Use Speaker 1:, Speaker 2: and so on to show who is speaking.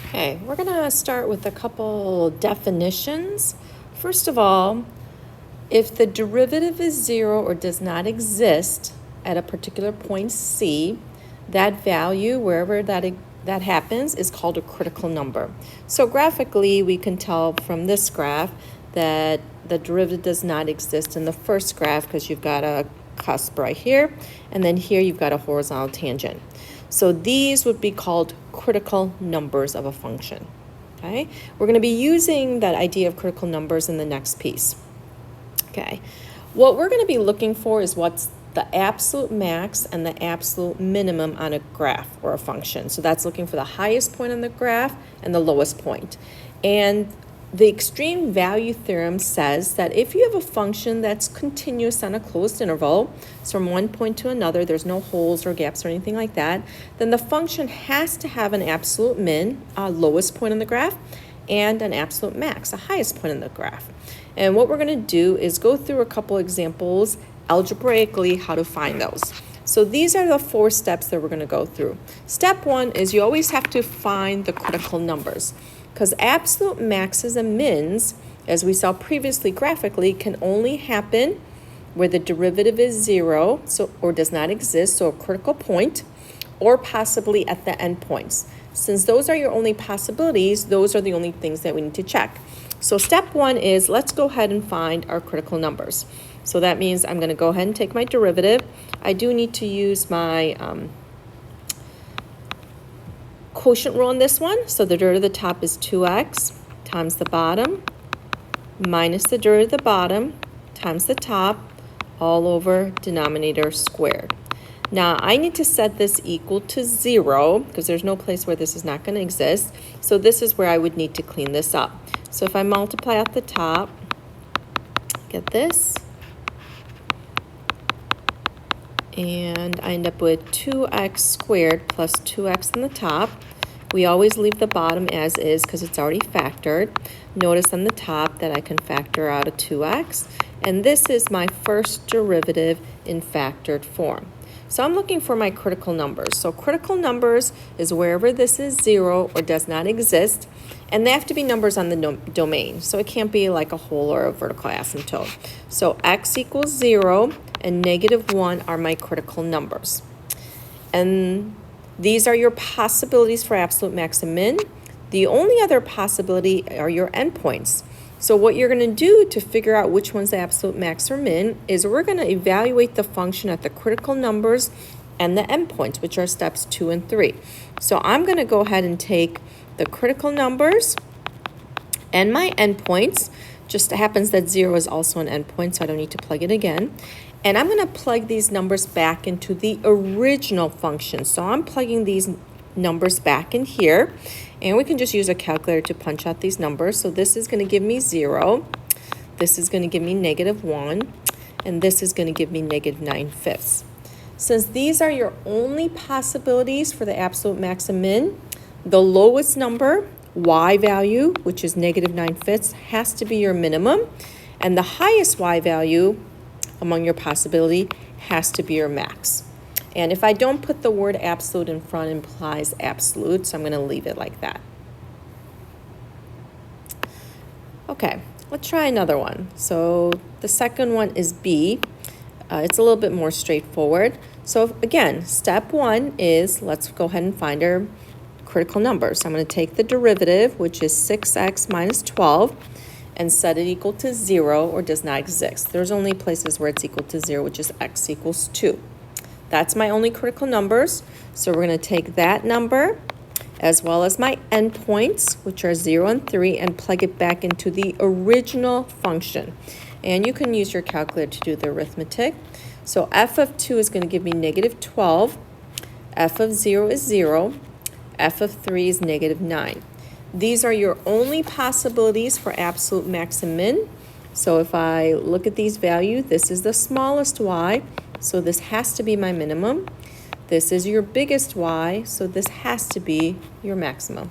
Speaker 1: Okay, we're going to start with a couple definitions. First of all, if the derivative is 0 or does not exist at a particular point C, that value, wherever that happens, is called a critical number. So graphically, we can tell from this graph that the derivative does not exist in the first graph because you've got a cusp right here, and then here you've got a horizontal tangent. So these would be called critical numbers of a function. Okay, we're going to be using that idea of critical numbers in the next piece. Okay, what we're going to be looking for is what's the absolute max and the absolute minimum on a graph or a function. So that's looking for the highest point on the graph and the lowest point. And the extreme value theorem says that if you have a function that's continuous on a closed interval, so from one point to another, there's no holes or gaps or anything like that, then the function has to have an absolute min, lowest point on the graph, and an absolute max, the highest point on the graph. And what we're going to do is go through a couple examples algebraically how to find those. So these are the 4 steps that we're going to go through. Step 1 is you always have to find the critical numbers, because absolute maxes and mins, as we saw previously graphically, can only happen where the derivative is 0 or does not exist, so a critical point, or possibly at the endpoints. Since those are your only possibilities, those are the only things that we need to check. So step 1 is let's go ahead and find our critical numbers. So that means I'm going to go ahead and take my derivative. I do need to use my quotient rule on this one. So the derivative of the top is 2x times the bottom minus the derivative of the bottom times the top all over denominator squared. Now I need to set this equal to 0 because there's no place where this is not going to exist. So this is where I would need to clean this up. So if I multiply at the top, get this, and I end up with 2x squared plus 2x in the top. We always leave the bottom as is because it's already factored. Notice on the top that I can factor out a 2x, and this is my first derivative in factored form. So I'm looking for my critical numbers. So critical numbers is wherever this is 0 or does not exist, and they have to be numbers on the domain. So it can't be like a whole or a vertical asymptote. So x equals 0 and -1 are my critical numbers. And these are your possibilities for absolute max and min. The only other possibility are your endpoints. So what you're going to do to figure out which one's the absolute max or min is we're going to evaluate the function at the critical numbers and the endpoints, which are steps 2 and 3. So I'm going to go ahead and take the critical numbers and my endpoints. Just happens that 0 is also an endpoint, so I don't need to plug it again. And I'm going to plug these numbers back into the original function. So I'm plugging these numbers back in here. And we can just use a calculator to punch out these numbers. So this is going to give me 0. This is going to give me -1. And this is going to give me -9/5. Since these are your only possibilities for the absolute max and min, the lowest number, y value, which is -9/5, has to be your minimum. And the highest y value among your possibility has to be your max. And if I don't put the word absolute in front, it implies absolute, so I'm going to leave it like that. Okay, let's try another one. So the second one is B. It's a little bit more straightforward. So again, step 1 is let's go ahead and find our critical numbers. So I'm going to take the derivative, which is 6x minus 12, and set it equal to 0 or does not exist. There's only places where it's equal to 0, which is x equals 2. That's my only critical numbers. So we're going to take that number as well as my endpoints, which are 0 and 3, and plug it back into the original function. And you can use your calculator to do the arithmetic. So f of 2 is going to give me -12. F of 0 is 0. F of 3 is -9. These are your only possibilities for absolute max and min. So if I look at these values, this is the smallest y, so this has to be my minimum. This is your biggest y, so this has to be your maximum.